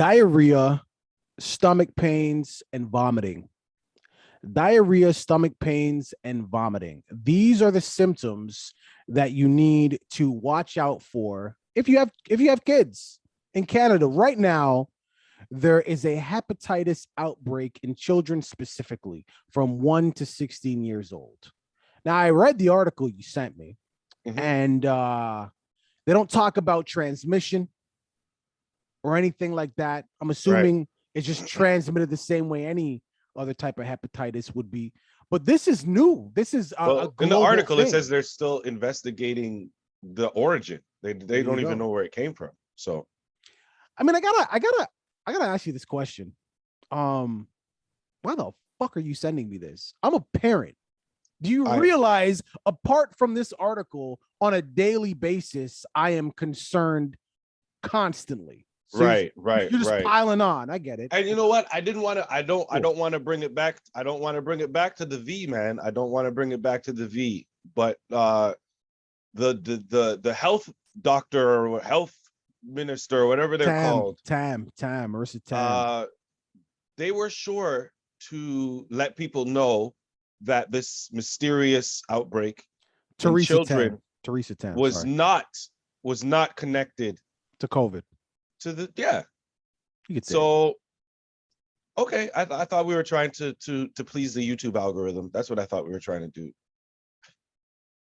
Diarrhea, stomach pains, and vomiting. Diarrhea, stomach pains, and vomiting. These are the symptoms that you need to watch out for if you have kids. In Canada right now, there is a hepatitis outbreak in children, specifically from 1 to 16 years old. Now, I read the article you sent me, Hmm. and they don't talk about transmission or anything like that. I'm Right. assuming it's just transmitted the same way any other type of hepatitis would be. But this is new. This is a Well, in the global article, it thing. says they're still investigating the origin. They There you don't even go. know where it came from. So I mean, I gotta ask you this question. Um, why the fuck are you sending me this? I'm a parent. Do you I realize, apart from this article, on a daily basis, I am concerned constantly. So right, right, you're just right. piling on. I get it. And you know what? I didn't want to. I Cool. don't want to bring it back. I don't want to bring it back to the V, man. I don't want to bring it back to the V. But the health doctor or health minister or whatever they're called, Marissa Tam. uh, they were sure to let people know that this mysterious outbreak in Teresa Tam. children Teresa Tam, was sorry. not connected To COVID. to the yeah. You could say it. So okay, I thought we were trying to please the YouTube algorithm. That's what I thought we were trying to do.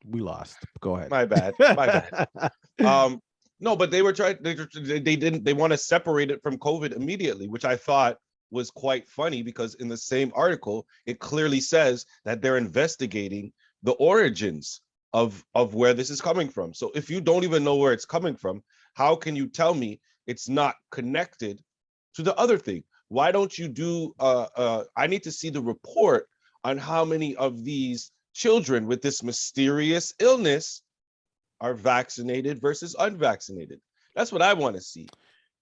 We lost. Go ahead. My bad. My bad. No, but they were trying. They didn't. They want to separate it from COVID immediately, which I thought was quite funny because in the same article it clearly says that they're investigating the origins of where this is coming from. So if you don't even know where it's coming from, how can you tell me it's not connected to the other thing? Why don't you do? I need to see the report on how many of these children with this mysterious illness are vaccinated versus unvaccinated. That's what I want to see.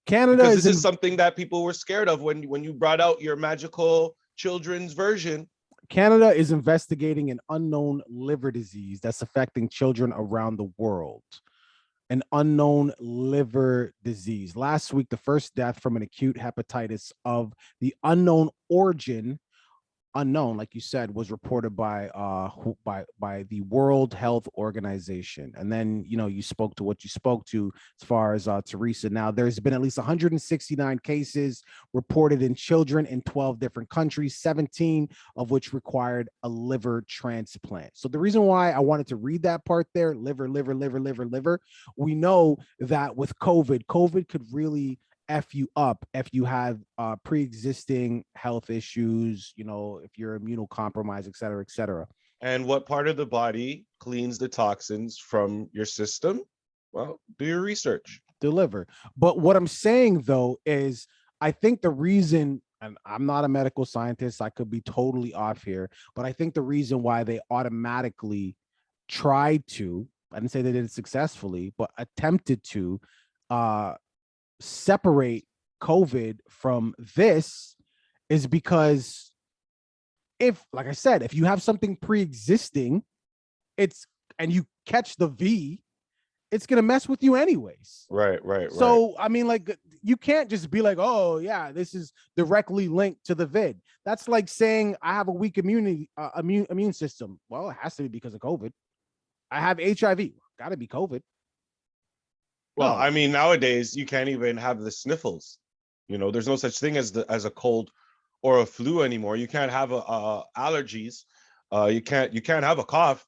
Canada Because is this is in something that people were scared of when you brought out your magical children's version. Canada is investigating an unknown liver disease that's affecting children around the world. An unknown liver disease. Last week, the first death from an acute hepatitis of the unknown origin, unknown, like you said, was reported by the World Health Organization. And then, you spoke to what you spoke to as far as Teresa. Now, there's been at least 169 cases reported in children in 12 different countries, 17 of which required a liver transplant. So the reason why I wanted to read that part there, liver, we know that with COVID could really F you up if you have pre-existing health issues, if you're immunocompromised, et cetera, et cetera. And what part of the body cleans the toxins from your system? Well, do your research. Deliver. But what I'm saying, though, is I think the reason, and I'm not a medical scientist, I could be totally off here, but I think the reason why they automatically tried to, I didn't say they did it successfully, but attempted to separate COVID from this is because like I said, if you have something pre-existing, and you catch the V, it's gonna mess with you anyways. Right. So I mean, like, you can't just be like, oh yeah, this is directly linked to the vid. That's like saying I have a weak immune system. Well, it has to be because of COVID. I have HIV. Got to be COVID. Well, No. I mean, nowadays you can't even have the sniffles. There's no such thing as a cold or a flu anymore. You can't have allergies. You can't have a cough.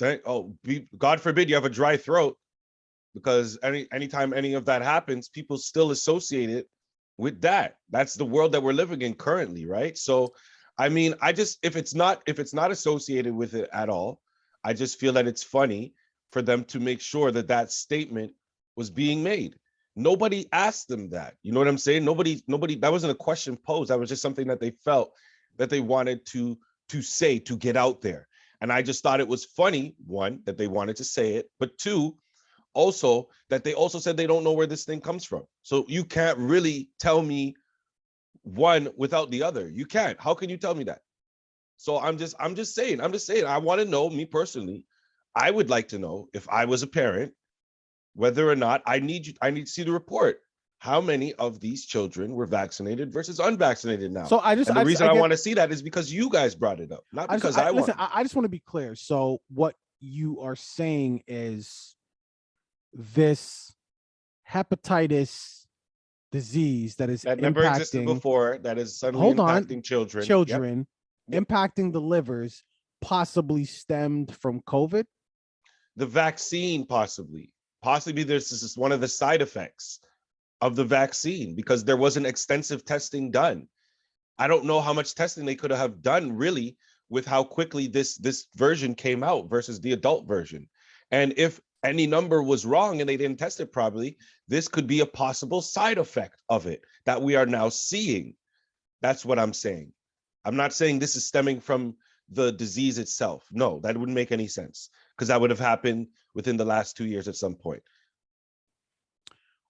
God forbid you have a dry throat, because anytime any of that happens, people still associate it with that. That's the world that we're living in currently, right? So, I mean, if it's not associated with it at all, I just feel that it's funny for them to make sure that statement was being made. Nobody asked them that. You know what I'm saying? Nobody. That wasn't a question posed. That was just something that they felt that they wanted to say, to get out there. And I just thought it was funny, one, that they wanted to say it, but two, also that they also said they don't know where this thing comes from. So you can't really tell me one without the other. You can't. How can you tell me that? So I'm just saying, I want to know, me personally, I would like to know, if I was a parent, whether or not I need to see the report. how many of these children were vaccinated versus unvaccinated now. So And the reason I want to see that is because you guys brought it up, not because I want. Listen, I just want to be clear. So what you are saying is this hepatitis disease that is That never existed impacting, before, that is suddenly impacting children. Children, Yep. impacting the livers, possibly stemmed from COVID. The vaccine, possibly this is one of the side effects of the vaccine, because there wasn't extensive testing done. I don't know how much testing they could have done really with how quickly this version came out versus the adult version. And if any number was wrong and they didn't test it properly, this could be a possible side effect of it that we are now seeing. That's what I'm saying. I'm not saying this is stemming from the disease itself. No, that wouldn't make any sense, because that would have happened within the last 2 years at some point.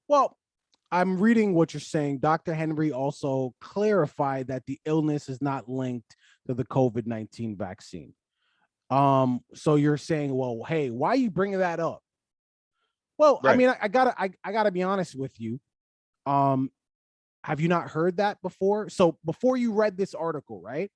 Well, I'm reading what you're saying. Dr. Henry also clarified that the illness is not linked to the COVID-19 vaccine. So you're saying, well, hey, why are you bringing that up? Well, right. I mean, I gotta be honest with you. Have you not heard that before? So before you read this article, right?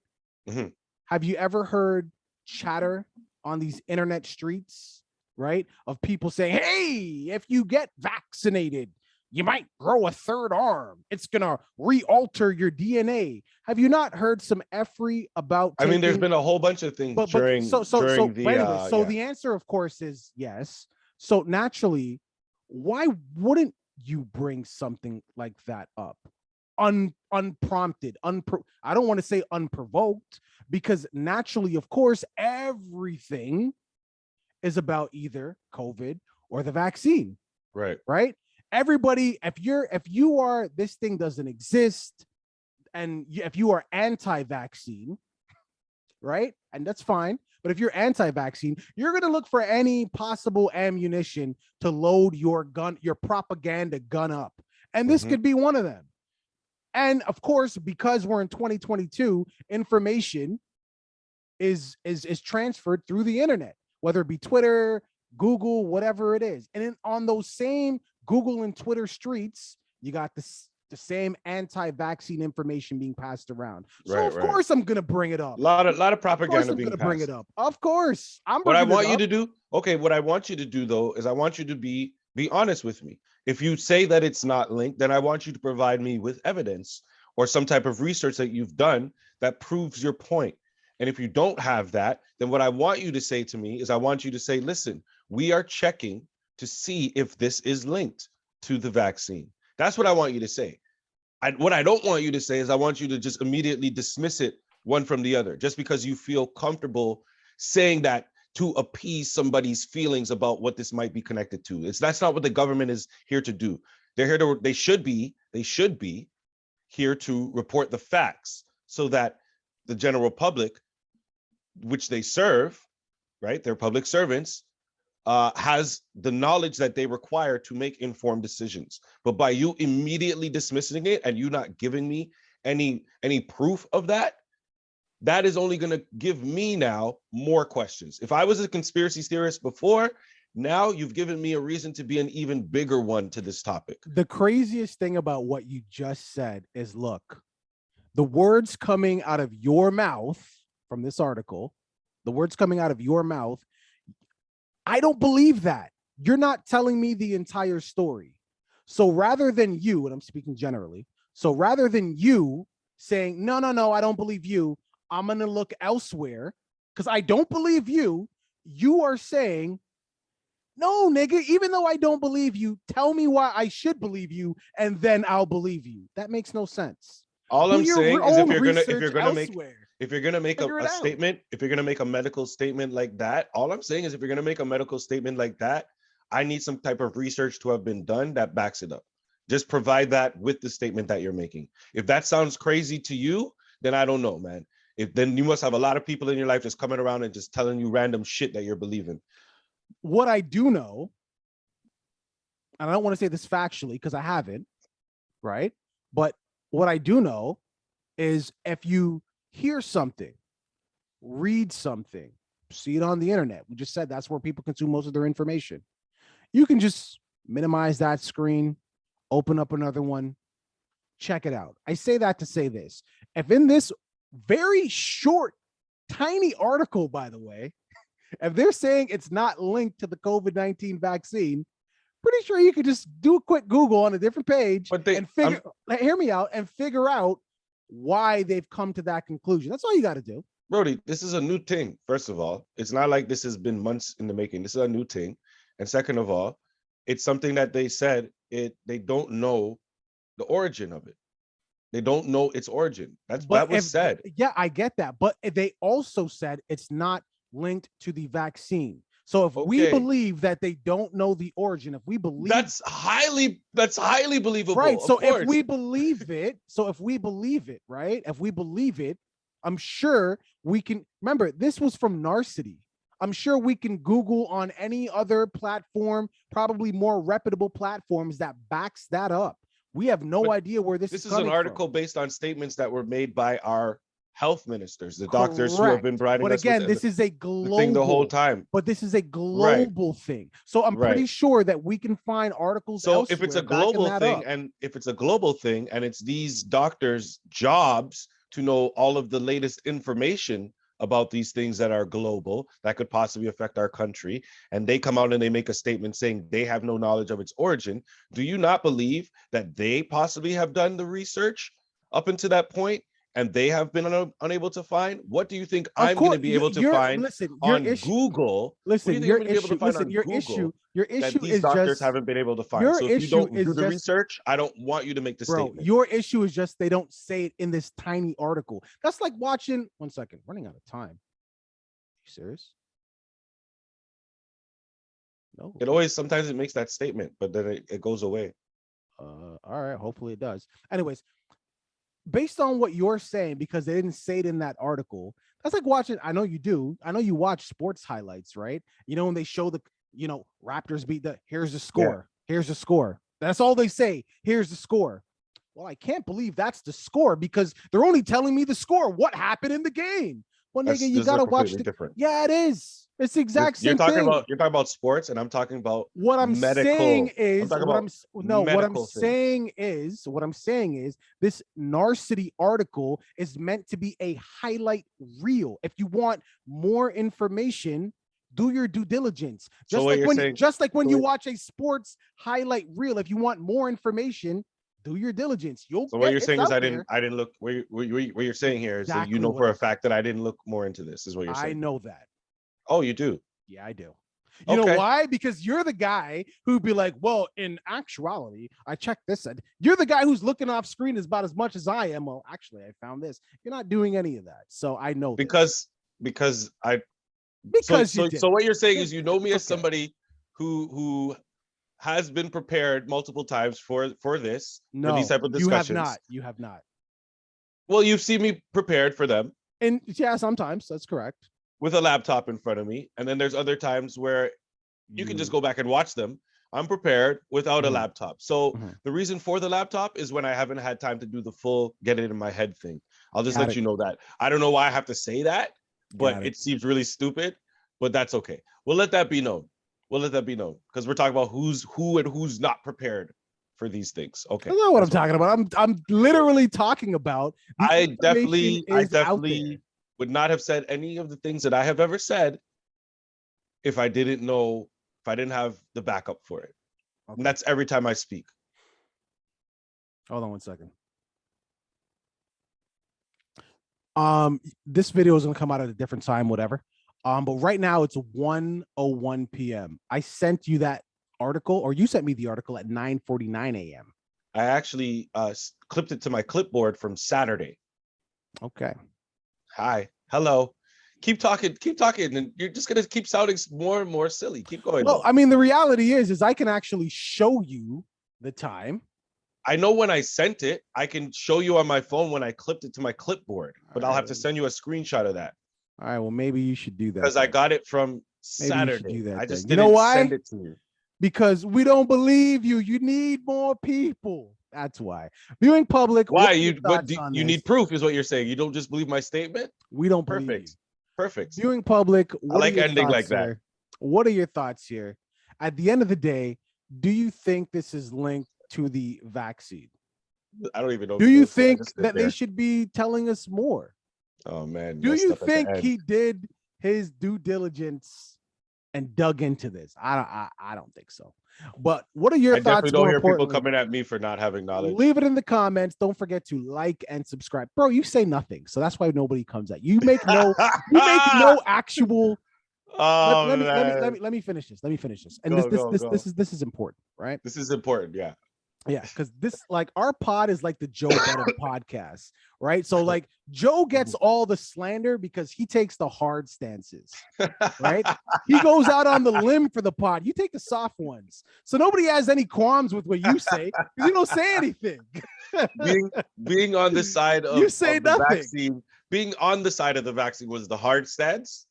Mm-hmm. Have you ever heard chatter on these internet streets, right, of people saying, hey, if you get vaccinated, you might grow a third arm. It's going to re-alter your DNA. Have you not heard some effery about I mean, there's been a whole bunch of things the answer, of course, is yes. So naturally, why wouldn't you bring something like that up? Unprompted, I don't want to say unprovoked, because naturally, of course, everything is about either COVID or the vaccine. Right. Everybody, if you are, this thing doesn't exist, and if you are anti-vaccine, right, and that's fine, but if you're anti-vaccine, you're going to look for any possible ammunition to load your gun, your propaganda gun up, and this could be one of them. And of course, because we're in 2022, information is transferred through the internet, whether it be Twitter, Google, whatever it is. And on those same Google and Twitter streets, you got the same anti-vaccine information being passed around. So of course I'm gonna bring it up. A lot of propaganda being passed. Bring it up. Of course, what I want you to do. Okay, what I want you to do though is I want you to be honest with me. If you say that it's not linked, then I want you to provide me with evidence or some type of research that you've done that proves your point. And if you don't have that, then what I want you to say to me is I want you to say, listen, we are checking to see if this is linked to the vaccine. That's what I want you to say. What I don't want you to say is I want you to just immediately dismiss it one from the other, just because you feel comfortable saying that to appease somebody's feelings about what this might be connected to. That's not what the government is here to do. They should be here to report the facts so that the general public, which they serve, right, they're public servants, has the knowledge that they require to make informed decisions. But by you immediately dismissing it and you not giving me any proof of that, that is only going to give me now more questions. If I was a conspiracy theorist before, now you've given me a reason to be an even bigger one to this topic. The craziest thing about what you just said is, look, the words coming out of your mouth from this article, the words coming out of your mouth, I don't believe that. You're not telling me the entire story. So rather than you, and I'm speaking generally, so rather than you saying, no, I don't believe you, I'm going to look elsewhere because I don't believe you, you are saying, no, nigga, even though I don't believe you, tell me why I should believe you, and then I'll believe you. That makes no sense. All I'm saying is if you're gonna make a statement, if you're gonna make a medical statement like that, all I'm saying is if you're gonna make a medical statement like that, I need some type of research to have been done that backs it up. Just provide that with the statement that you're making. If that sounds crazy to you, then I don't know, man. Then you must have a lot of people in your life just coming around and just telling you random shit that you're believing. What I do know, and I don't want to say this factually because I haven't, right? But what I do know is if you hear something, read something, see it on the internet, we just said that's where people consume most of their information. You can just minimize that screen, open up another one, check it out. I say that to say this. If in this very short, tiny article, by the way, if they're saying it's not linked to the COVID-19 vaccine, pretty sure you could just do a quick Google on a different page and hear me out, and figure out why they've come to that conclusion. That's all you got to do. Brody, this is a new thing. First of all, it's not like this has been months in the making. This is a new thing. And second of all, it's something that they said they don't know the origin of it. They don't know its origin. That was said. Yeah, I get that. But they also said it's not linked to the vaccine. So if we believe that they don't know the origin, if we believe that's highly believable. Right. So if we believe it, right? If we believe it, I'm sure we can remember this was from Narcity. I'm sure we can Google on any other platform, probably more reputable platforms that backs that up. We have no idea where this is coming from. This is an article based on statements that were made by our health ministers, the doctors who have been providing us. But again, this is a global thing the whole time. But this is a global thing. So I'm pretty sure that we can find articles. So if it's a global thing, and it's these doctors' jobs to know all of the latest information about these things that are global, that could possibly affect our country, and they come out and they make a statement saying they have no knowledge of its origin, do you not believe that they possibly have done the research up until that point and they have been unable to find? What do you think I'm going to be able to find on Google? Listen, your issue is doctors just haven't been able to find. So if you don't do the research, I don't want you to make the statement. Your issue is just they don't say it in this tiny article. That's like watching. 1 second, running out of time. You serious? No. Sometimes it makes that statement, but then it goes away. All right. Hopefully it does. Anyways. Based on what you're saying, because they didn't say it in that article, that's like watching. I know you do. I know you watch sports highlights, right? You know, when they show Raptors beat here's the score. Yeah. Here's the score. That's all they say. Here's the score. Well, I can't believe that's the score because they're only telling me the score. What happened in the game? Well, nigga, you gotta watch the different. Yeah, it is. It's the exact same thing. You're talking about sports, and I'm talking about what I'm saying is what I'm saying is this Narcity article is meant to be a highlight reel. If you want more information, do your due diligence. Just like when you watch a sports highlight reel, if you want more information, do your diligence. What you're saying is I didn't look. What you're saying here is that you know for a fact that I didn't look more into this. Is what you're saying? I know that. Oh, you do? Yeah, I do. You know why? Because you're the guy who'd be like, well, in actuality, I checked this. You're the guy who's looking off screen about as much as I am. Well, actually, I found this. You're not doing any of that. So I know because what you're saying is you know me as somebody who has been prepared multiple times for these type of discussions. You have not. Well, you've seen me prepared for them. And yeah, sometimes that's correct. With a laptop in front of me. And then there's other times where you can just go back and watch them. I'm prepared without a laptop. So the reason for the laptop is when I haven't had time to do the full get it in my head thing. I'll just let you know that. I don't know why I have to say that, but it seems really stupid, but that's okay. We'll let that be known. Because we're talking about who and who's not prepared for these things. Okay. That's not what I'm talking about. I'm literally talking about. I definitely would not have said any of the things that I have ever said if I didn't have the backup for it. Okay. And that's every time I speak. Hold on 1 second. This video is going to come out at a different time, whatever. But right now it's 1:01 p.m. I sent you that article, or you sent me the article at 9:49 a.m. I actually clipped it to my clipboard from Saturday. Okay. Hi. Hello. Keep talking, and you're just gonna keep sounding more and more silly. Keep going. Well, I mean, the reality is I can actually show you the time. I know when I sent it. I can show you on my phone when I clipped it to my clipboard, but I'll have to send you a screenshot of that. All right. Well, maybe you should do that because I got it from Saturday. I just didn't send it to you because we don't believe you. You need more people. That's why. Viewing public. Why you need proof is what you're saying. You don't just believe my statement. We don't believe. Perfect. Viewing public. I like ending like that. Here? What are your thoughts here? At the end of the day, do you think this is linked to the vaccine. I don't even know. Do you think that they should be telling us more? Oh man. Do you think he did his due diligence and dug into this? I don't think so. But what are your thoughts? Definitely don't hear people coming at me for not having knowledge. Leave it in the comments. Don't forget to like and subscribe. Bro, you say nothing. So that's why nobody comes at you. You make no actual. Let me finish this. And this is important, right? This is important, yeah. Yeah, because this, like, our pod is like the Joe Budden podcast, right? So like Joe gets all the slander because he takes the hard stances, right? He goes out on the limb for the pod. You take the soft ones. So nobody has any qualms with what you say because you don't say anything. being on the side of, you say of the nothing. Vaccine, being on the side of the vaccine was the hard stance.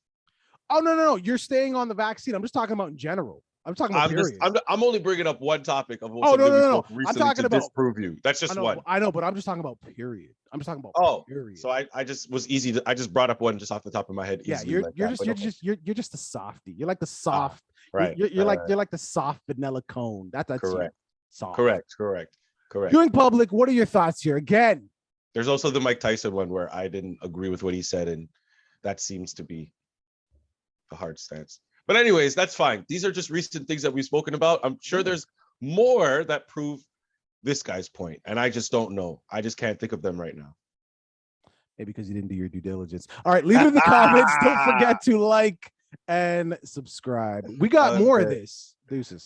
Oh, no. You're staying on the vaccine. I'm just talking about in general. I'm talking about I'm only bringing up one topic of no. I'm talking about disprove you. That's just one. I know, but I'm just talking about period. I'm just talking about period. So I just was easy. I just brought up one just off the top of my head. Yeah, you're just a softie. You're like the soft. Right. You're like the soft vanilla cone. That's correct. Soft. Correct. Viewing public, what are your thoughts here? Again, there's also the Mike Tyson one where I didn't agree with what he said, and that seems to be a hard stance. But anyways, that's fine. These are just recent things that we've spoken about. I'm sure there's more that prove this guy's point, and I just don't know. I just can't think of them right now. Maybe because you didn't do your due diligence. All right, leave it in the comments. Don't forget to like and subscribe. We got more of this. Deuces.